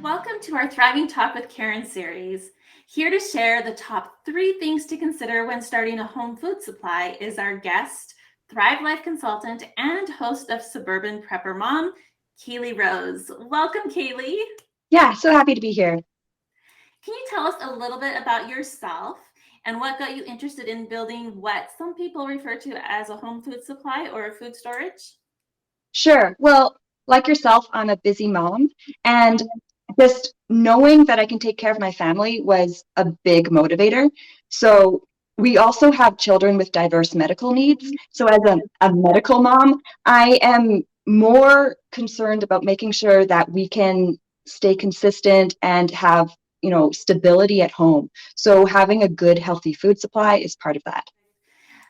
Welcome to our Thriving Talk with Karen series. Here to share the top 3 things to consider when starting a home food supply is our guest, Thrive Life consultant and host of Suburban Prepper Mom, Kayleigh Rose. Welcome, Kayleigh. Yeah, so happy to be here. Can you tell us a little bit about yourself and what got you interested in building what some people refer to as a home food supply or food storage? Sure. Well, like yourself, I'm a busy mom, and just knowing that I can take care of my family was a big motivator. So we also have children with diverse medical needs. So as a medical mom, I am more concerned about making sure that we can stay consistent and have, stability at home. So having a good, healthy food supply is part of that.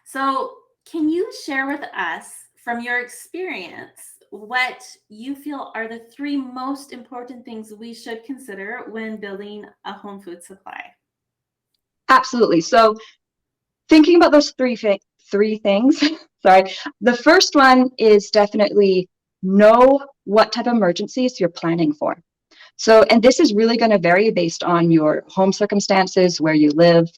So, can you share with us from your experience what you feel are the 3 most important things we should consider when building a home food supply? Absolutely. So thinking about those three things, sorry. The first one is definitely know what type of emergencies you're planning for. So, and this is really going to vary based on your home circumstances, where you live.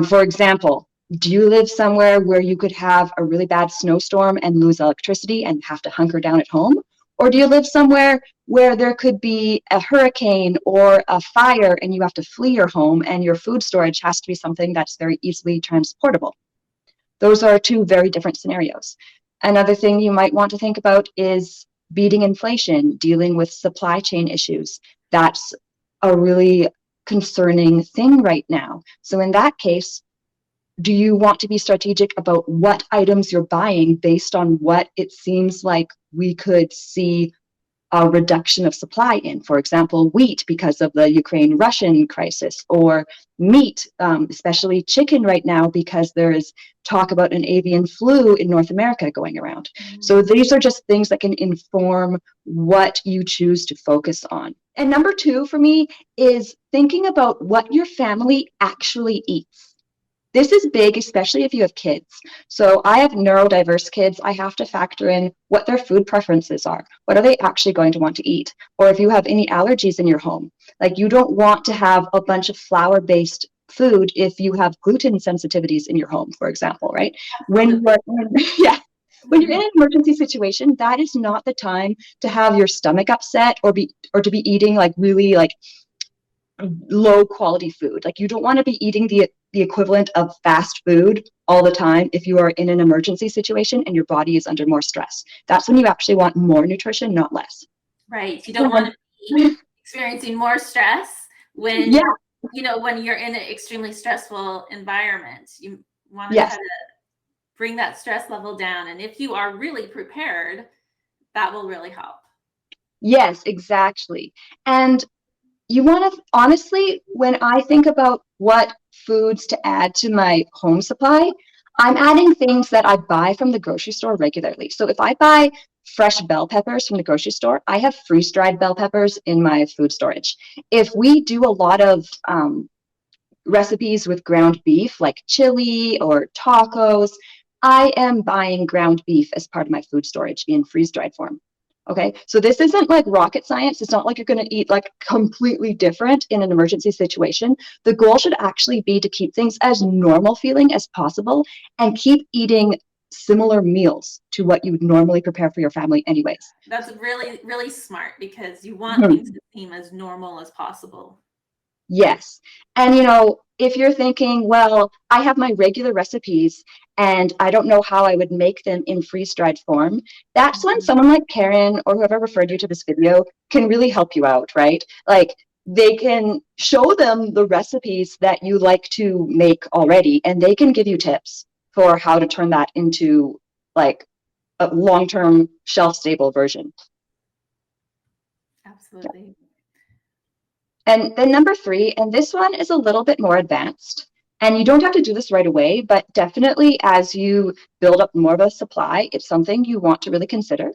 For example, do you live somewhere where you could have a really bad snowstorm and lose electricity and have to hunker down at home? Or do you live somewhere where there could be a hurricane or a fire and you have to flee your home and your food storage has to be something that's very easily transportable? Those are 2 very different scenarios. Another thing you might want to think about is beating inflation, dealing with supply chain issues. That's a really concerning thing right now. So in that case, do you want to be strategic about what items you're buying based on what it seems like we could see a reduction of supply in? For example, wheat because of the Ukraine-Russian crisis, or meat, especially chicken right now because there is talk about an avian flu in North America going around. So these are just things that can inform what you choose to focus on. And number 2 for me is thinking about what your family actually eats. This is big, especially if you have kids. So I have neurodiverse kids. I have to factor in what their food preferences are. What are they actually going to want to eat? Or if you have any allergies in your home, like you don't want to have a bunch of flour-based food if you have gluten sensitivities in your home, for example, right? When you're yeah, when you're in an emergency situation, that is not the time to have your stomach upset or to be eating like really like low quality food. Like you don't want to be eating the equivalent of fast food all the time if you are in an emergency situation and your body is under more stress. That's when you actually want more nutrition, not less. Right. You don't want to be experiencing more stress when when you're in an extremely stressful environment. You want to try to bring that stress level down. And if you are really prepared, that will really help. Yes, exactly. And you want to, honestly, when I think about what foods to add to my home supply, I'm adding things that I buy from the grocery store regularly. So if I buy fresh bell peppers from the grocery store, I have freeze-dried bell peppers in my food storage. If we do a lot of recipes with ground beef, like chili or tacos, I am buying ground beef as part of my food storage in freeze-dried form. Okay, so this isn't like rocket science. It's not like you're going to eat like completely different in an emergency situation. The goal should actually be to keep things as normal feeling as possible and keep eating similar meals to what you would normally prepare for your family anyways. That's really, really smart because you want things to seem as normal as possible. Yes. And if you're thinking, well, I have my regular recipes and I don't know how I would make them in freeze-dried form, that's when someone like Karen or whoever referred you to this video can really help you out, right? Like they can show them the recipes that you like to make already, and they can give you tips for how to turn that into like a long-term shelf-stable version. Absolutely. And then number 3, and this one is a little bit more advanced, and you don't have to do this right away, but definitely as you build up more of a supply, it's something you want to really consider.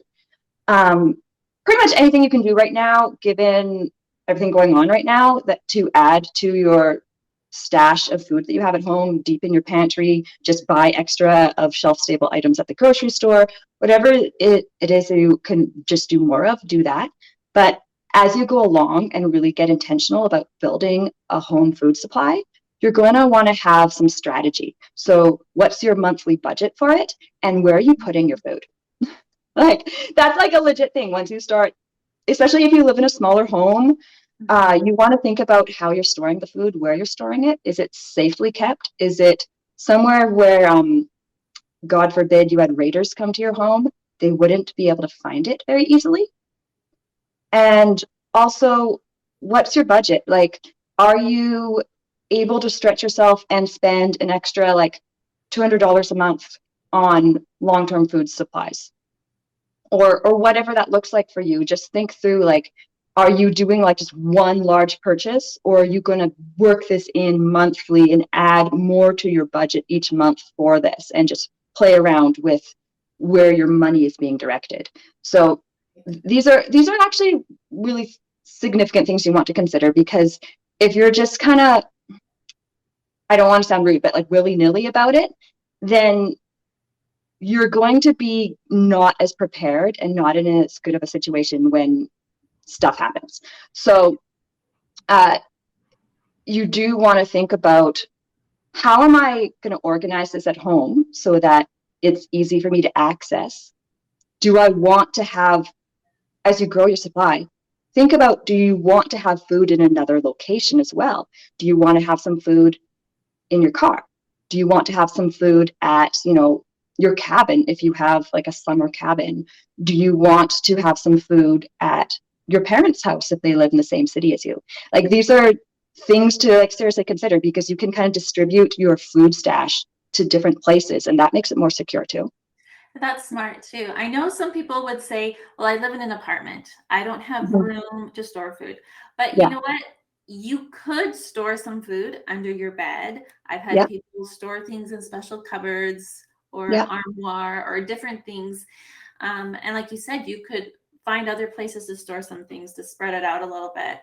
Pretty much anything you can do right now, given everything going on right now, that to add to your stash of food that you have at home, deep in your pantry, just buy extra of shelf-stable items at the grocery store, whatever it is that you can just do more of, do that. But as you go along and really get intentional about building a home food supply, you're going to want to have some strategy. So what's your monthly budget for it, and where are you putting your food? Like, that's like a legit thing. Once you start, especially if you live in a smaller home, you want to think about how you're storing the food, where you're storing it. Is it safely kept? Is it somewhere where, God forbid, you had raiders come to your home? They wouldn't be able to find it very easily. And also, what's your budget? Like, are you able to stretch yourself and spend an extra like $200 a month on long-term food supplies? Or whatever that looks like for you. Just think through, like, are you doing like just one large purchase, or are you going to work this in monthly and add more to your budget each month for this, and just play around with where your money is being directed? So these are actually really significant things you want to consider, because if you're just kind of, I don't want to sound rude, but like willy-nilly about it, then you're going to be not as prepared and not in as good of a situation when stuff happens. So you do want to think about, how am I going to organize this at home so that it's easy for me to access? Do I want to have, as you grow your supply, think about, do you want to have food in another location as well? Do you want to have some food in your car? Do you want to have some food at, your cabin if you have like a summer cabin? Do you want to have some food at your parents' house if they live in the same city as you? Like, these are things to like seriously consider, because you can kind of distribute your food stash to different places, and that makes it more secure too. That's smart too. I know some people would say, well, I live in an apartment, I don't have Mhm. room to store food. But you Yeah. know what? You could store some food under your bed. I've had Yeah. people store things in special cupboards or Yeah. armoire or different things. And like you said, you could find other places to store some things to spread it out a little bit.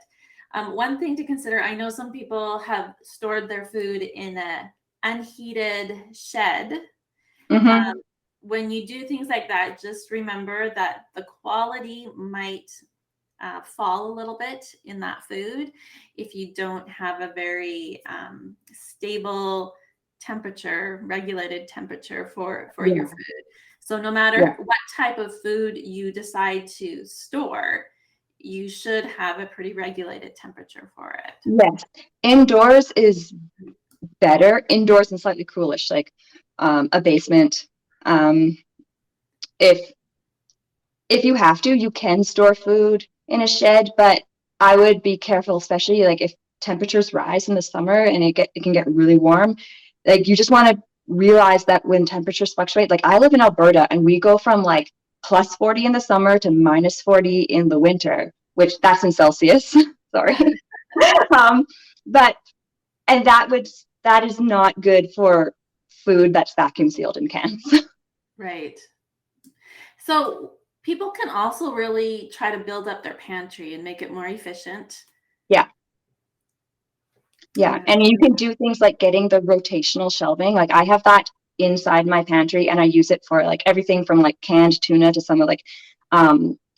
One thing to consider, I know some people have stored their food in a unheated shed. Mm-hmm. Um, when you do things like that, just remember that the quality might fall a little bit in that food if you don't have a very stable temperature, regulated temperature for Yeah. your food. So no Yeah. matter what type of food you decide to store, you should have a pretty regulated temperature for it. Yes. Indoors is better. Indoors and slightly coolish, like a basement. Um, if you have to, you can store food in a shed, but I would be careful, especially like if temperatures rise in the summer and it can get really warm. Like, you just want to realize that when temperatures fluctuate, like I live in Alberta and we go from like plus 40 in the summer to minus 40 in the winter, which that's in Celsius. Sorry. um, but and that is not good for food that's vacuum sealed in cans. Right. So people can also really try to build up their pantry and make it more efficient. Yeah. Yeah, Yeah. and you can do things like getting the rotational shelving. Like, I have that inside my pantry, and I use it for like everything from like canned tuna to some of like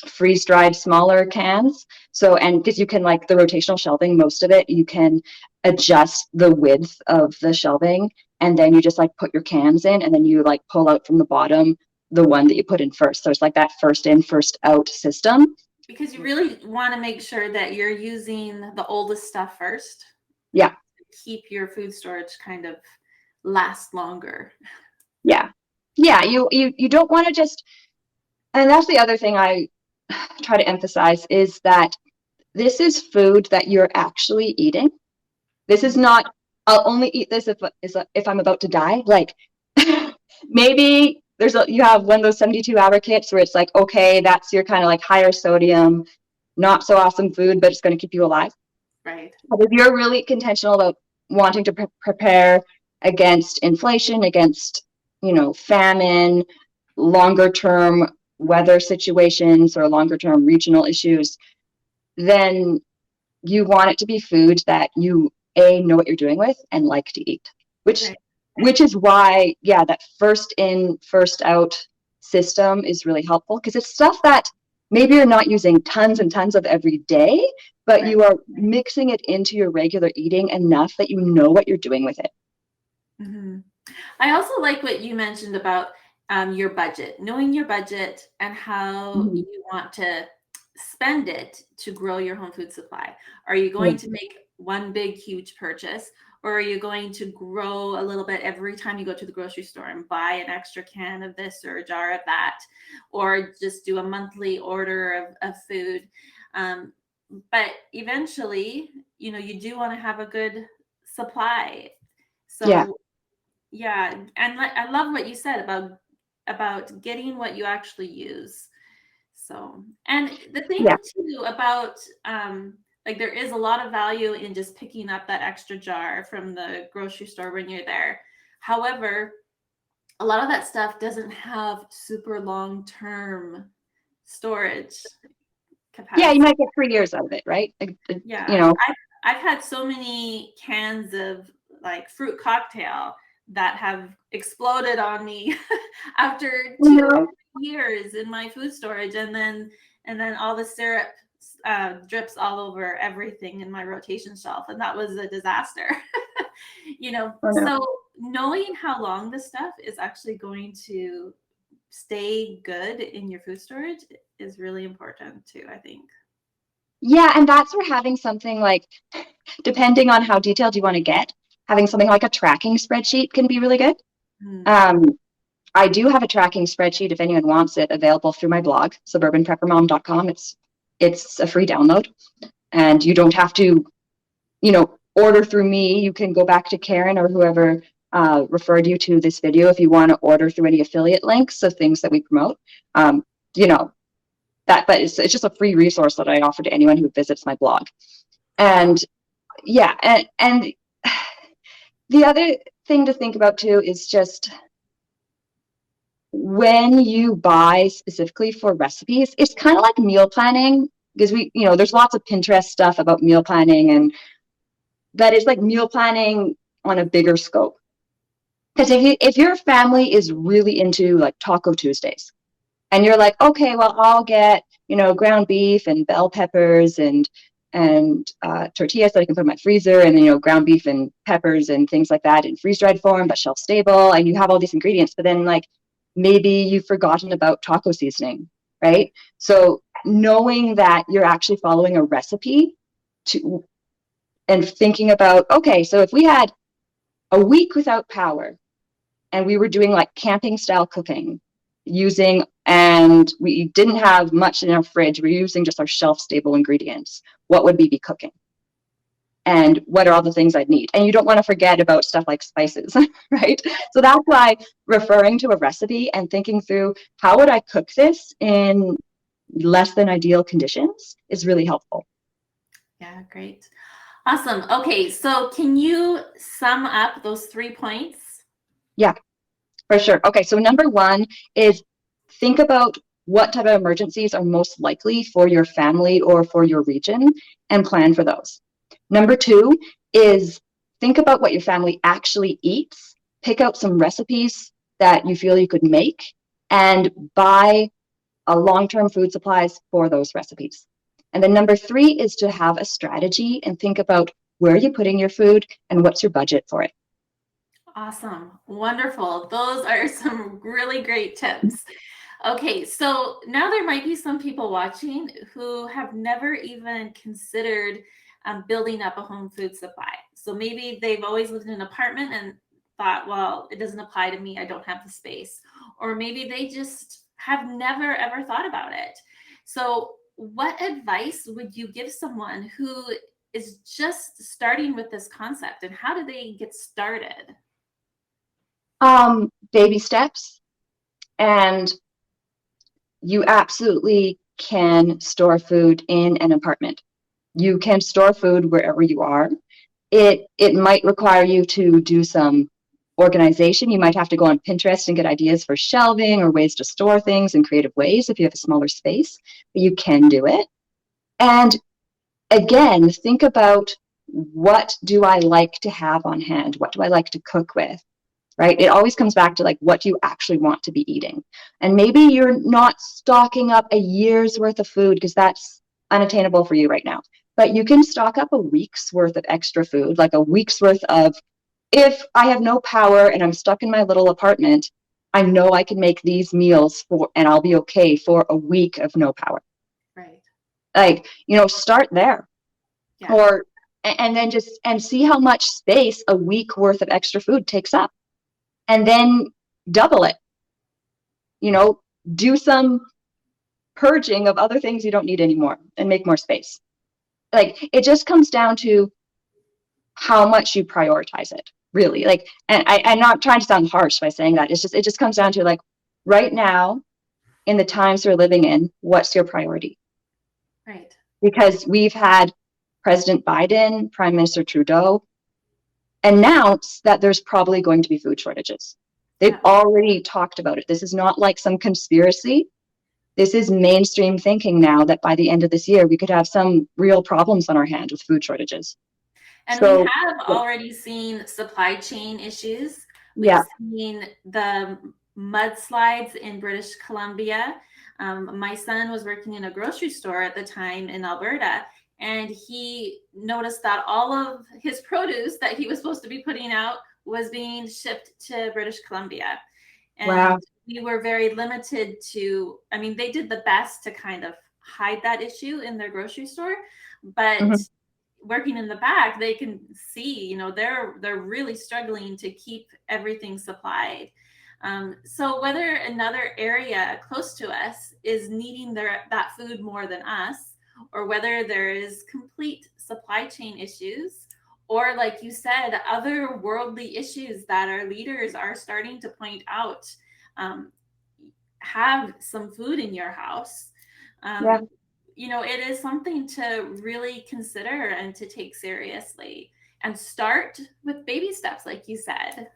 freeze-dried smaller cans. So, and because you can, like, the rotational shelving, most of it you can adjust the width of the shelving, and then you just like put your cans in, and then you like pull out from the bottom the one that you put in first. So it's like that first in, first out system. Because you really want to make sure that you're using the oldest stuff first. Yeah. Keep your food storage kind of last longer. Yeah. Yeah. You don't want to just, and that's the other thing I try to emphasize, is that this is food that you're actually eating. This is not, I'll only eat this if I'm about to die. Like, maybe you have one of those 72-hour kits where it's like, okay, that's your kind of like higher sodium, not so awesome food, but it's going to keep you alive. Right. But if you're really intentional about wanting to prepare against inflation, against, famine, longer term weather situations, or longer term regional issues, then you want it to be food that you know what you're doing with and like to eat, Right. which is why, yeah, that first in, first out system is really helpful, because it's stuff that maybe you're not using tons and tons of every day, but Right. you are mixing it into your regular eating enough that you know what you're doing with it. Mm-hmm. I also like what you mentioned about your budget, knowing your budget and how Mhm. you want to spend it to grow your home food supply. Are you Yeah. going to make one big, huge purchase, or are you going to grow a little bit every time you go to the grocery store and buy an extra can of this or a jar of that, or just do a monthly order of food? Um, but eventually, you do want to have a good supply. Yeah. So yeah, and I love what you said about getting what you actually use. So, and the thing Yeah. too about like there is a lot of value in just picking up that extra jar from the grocery store when you're there. However, a lot of that stuff doesn't have super long-term storage Yeah, you capacity. might get 3 years out of it, right? You Yeah, know, I've had so many cans of like fruit cocktail that have exploded on me after you 2 or 3 years in my food storage, and then all the syrup drips all over everything in my rotation shelf, and that was a disaster. know. So knowing how long this stuff is actually going to stay good in your food storage is really important too, I think. Yeah, and that's where having something like, depending on how detailed you want to get, having something like a tracking spreadsheet can be really good. Hmm. Um, I do have a tracking spreadsheet if anyone wants it available through my blog, suburbanpreppermom.com. It's a free download, and you don't have to, order through me. You can go back to Karen or whoever referred you to this video if you want to order through any affiliate links of things that we promote. Um, you know, but it's just a free resource that I offer to anyone who visits my blog. And yeah, and the other thing to think about too is just when you buy specifically for recipes, it's kind of like meal planning because there's lots of Pinterest stuff about meal planning, and that is like meal planning on a bigger scope. Because if your family is really into like Taco Tuesdays, and you're like, okay, well, I'll get ground beef and bell peppers and tortillas that I can put in my freezer, and then ground beef and peppers and things like that in freeze dried form, but shelf stable, and you have all these ingredients. But then like maybe you've forgotten about taco seasoning, right? So knowing that you're actually following a recipe to and thinking about, okay, so if we had a week without power and we were doing like camping style cooking and we didn't have much in our fridge, we're using just our shelf stable ingredients, what would we be cooking? And what are all the things I'd need? And you don't want to forget about stuff like spices, right? So that's why referring to a recipe and thinking through how would I cook this in less than ideal conditions is really helpful. Yeah, great. Awesome. Okay, so can you sum up those 3 points? Yeah, for sure. Okay, so number one is think about what type of emergencies are most likely for your family or for your region and plan for those. Number two is think about what your family actually eats, pick out some recipes that you feel you could make, and buy a long-term food supplies for those recipes. And then number three is to have a strategy and think about where are you putting your food and what's your budget for it. Awesome. Wonderful. Those are some really great tips. Okay, so now there might be some people watching who have never even considered building up a home food supply. So maybe they've always lived in an apartment and thought, well, it doesn't apply to me. I don't have the space. Or maybe they just have never ever thought about it. So, what advice would you give someone who is just starting with this concept, and how do they get started? Baby steps, and you absolutely can store food in an apartment. You can store food wherever you are. It might require you to do some organization. You might have to go on Pinterest and get ideas for shelving or ways to store things in creative ways if you have a smaller space, but you can do it. And again, think about what do I like to have on hand? What do I like to cook with? right? It always comes back to like, what do you actually want to be eating? And maybe you're not stocking up a year's worth of food because that's unattainable for you right now. But you can stock up a week's worth of extra food, like a week's worth of, if I have no power and I'm stuck in my little apartment, I know I can make these meals for, and I'll be okay for a week of no power. Right. Like, start there. Yeah. Or, and then just, and see how much space a week worth of extra food takes up. And then double it, do some purging of other things you don't need anymore and make more space. Like, it just comes down to how much you prioritize it, really. Like, and I'm not trying to sound harsh by saying that. It just comes down to like, right now, in the times we're living in, what's your priority? Right. Because we've had President Biden, Prime Minister Trudeau announce that there's probably going to be food shortages. They've already talked about it. This is not like some conspiracy. This is mainstream thinking now that by the end of this year, we could have some real problems on our hands with food shortages. And we have already seen supply chain issues. We've seen the mudslides in British Columbia. My son was working in a grocery store at the time in Alberta, and he noticed that all of his produce that he was supposed to be putting out was being shipped to British Columbia. And we were very limited to, I mean, they did the best to kind of hide that issue in their grocery store, but working in the back, they can see, they're really struggling to keep everything supplied. So whether another area close to us is needing that food more than us, or whether there is complete supply chain issues, or like you said, other worldly issues that our leaders are starting to point out, have some food in your house. It is something to really consider and to take seriously, and start with baby steps, like you said,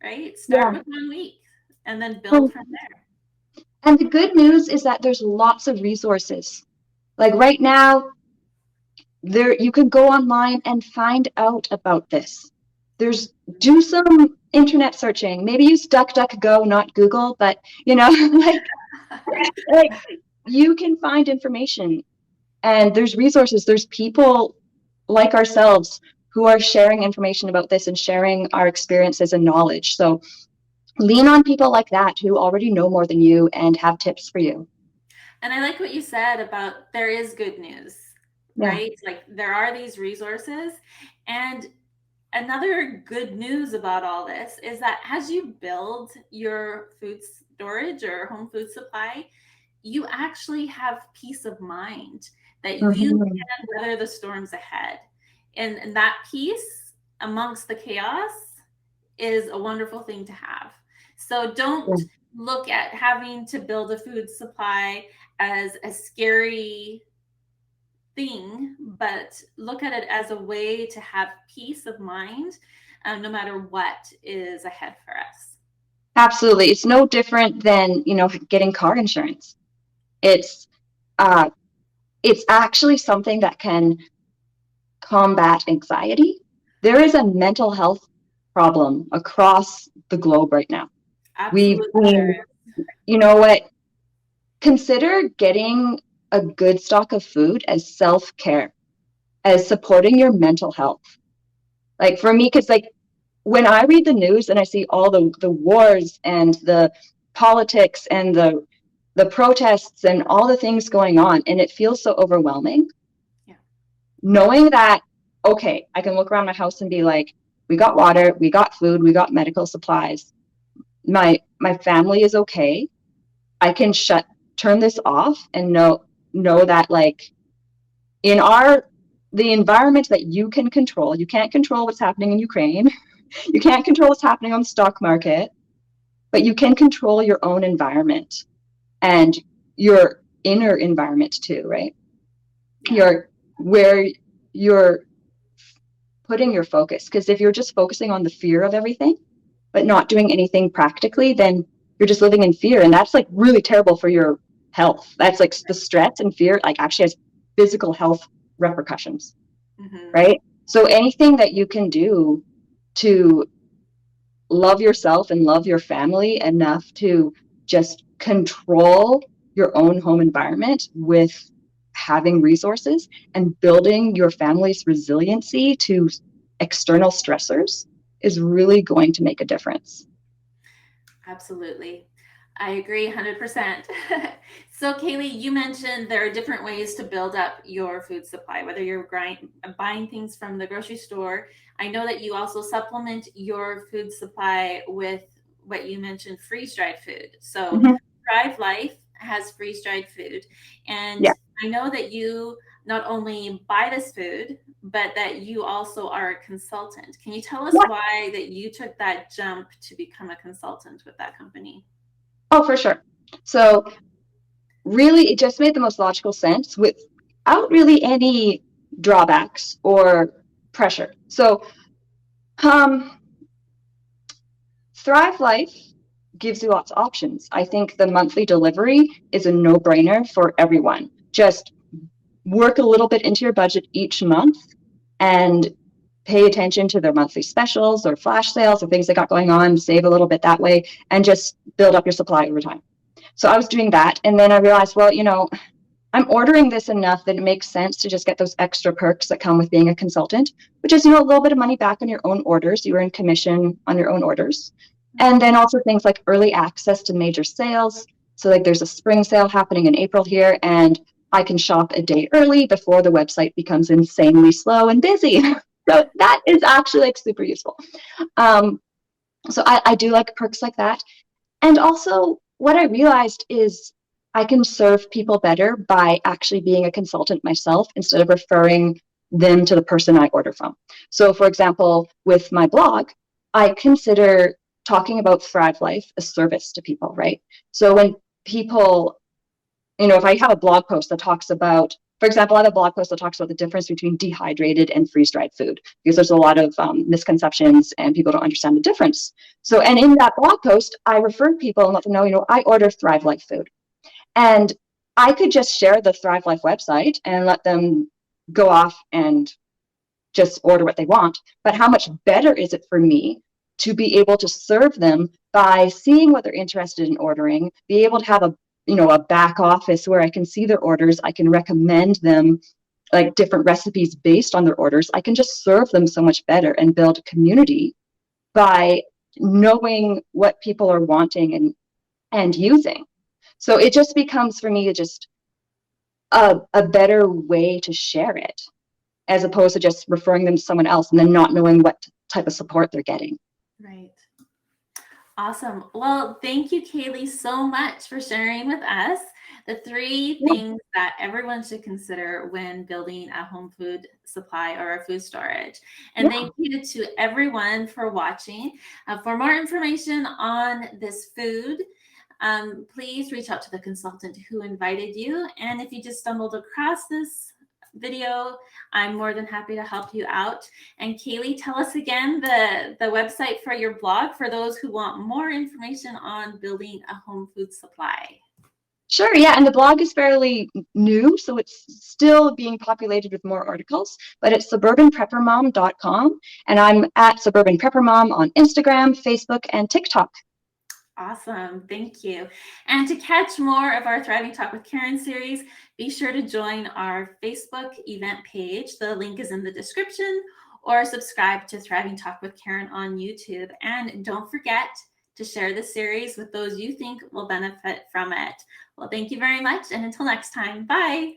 right? Start with 1 week and then build from there. And the good news is that there's lots of resources. Like right now, you can go online and find out about this. Do some internet searching. Maybe use DuckDuckGo, not Google, but like you can find information, and there's resources. There's people like ourselves who are sharing information about this and sharing our experiences and knowledge. So lean on people like that who already know more than you and have tips for you. And I like what you said about there is good news, right? Like there are these resources. And another good news about all this is that as you build your food storage or home food supply, you actually have peace of mind that you can weather the storms ahead. And that peace amongst the chaos is a wonderful thing to have. So don't look at having to build a food supply as a scary thing, but look at it as a way to have peace of mind, no matter what is ahead for us. Absolutely. It's no different than, getting car insurance. It's actually something that can combat anxiety. There is a mental health problem across the globe right now. Absolutely. You know what? Consider getting a good stock of food as self-care, as supporting your mental health. Like for me, because like when I read the news and I see all the wars and the politics and the protests and all the things going on, and it feels so overwhelming. Knowing that, okay, I can look around my house and be like, we got water, we got food, we got medical supplies. My family is okay. I can turn this off and know that like in the environment that you can control, you can't control what's happening in Ukraine. You can't control what's happening on the stock market, but you can control your own environment and your inner environment too, right? Where you're putting your focus. Because if you're just focusing on the fear of everything, but not doing anything practically, then you're just living in fear. And that's like really terrible for your health. That's like the stress and fear, like actually has physical health repercussions, right? So anything that you can do to love yourself and love your family enough to just control your own home environment with having resources and building your family's resiliency to external stressors is really going to make a difference. Absolutely. I agree 100%. So, Kayleigh, you mentioned there are different ways to build up your food supply, whether you're buying things from the grocery store. I know that you also supplement your food supply with what you mentioned, freeze-dried food. So, Thrive Life has freeze-dried food. And Yeah. I know that you not only buy this food, but that you also are a consultant. Can you tell us why that you took that jump to become a consultant with that company? Oh, for sure. So really, it just made the most logical sense without really any drawbacks or pressure. So Thrive Life gives you lots of options. I think the monthly delivery is a no-brainer for everyone. Just work a little bit into your budget each month and pay attention to their monthly specials or flash sales or things they got going on, save a little bit that way, and just build up your supply over time. So I was doing that. And then I realized, well, I'm ordering this enough that it makes sense to just get those extra perks that come with being a consultant, which is, a little bit of money back on your own orders. You earn commission on your own orders. And then also things like early access to major sales. So like there's a spring sale happening in April here, and I can shop a day early before the website becomes insanely slow and busy. So that is actually like super useful. So I do like perks like that. And also what I realized is I can serve people better by actually being a consultant myself instead of referring them to the person I order from. So for example, with my blog, I consider talking about Thrive Life a service to people, right? So when people, if I have a blog post that talks about, for example, I have a blog post that talks about the difference between dehydrated and freeze-dried food, because there's a lot of misconceptions and people don't understand the difference. So, and in that blog post, I refer people and let them know, I order Thrive Life food. And I could just share the Thrive Life website and let them go off and just order what they want. But how much better is it for me to be able to serve them by seeing what they're interested in ordering, be able to have a back office where I can see their orders, I can recommend them like different recipes based on their orders. I can just serve them so much better and build a community by knowing what people are wanting and using. So it just becomes for me just a better way to share it, as opposed to just referring them to someone else and then not knowing what type of support they're getting. Right. Awesome. Well, thank you, Kayleigh, so much for sharing with us the three things that everyone should consider when building a home food supply or a food storage. And thank you to everyone for watching. For more information on this food, please reach out to the consultant who invited you. And if you just stumbled across this video, I'm more than happy to help you out. And Kayleigh, tell us again the website for your blog for those who want more information on building a home food supply. Sure, yeah, and the blog is fairly new, so it's still being populated with more articles, but it's suburbanpreppermom.com, and I'm at Suburban Prepper Mom on Instagram, Facebook, and TikTok. Awesome. Thank you. And to catch more of our Thriving Talk with Karen series, be sure to join our Facebook event page. The link is in the description, or subscribe to Thriving Talk with Karen on YouTube. And don't forget to share the series with those you think will benefit from it. Well, thank you very much. And until next time, bye.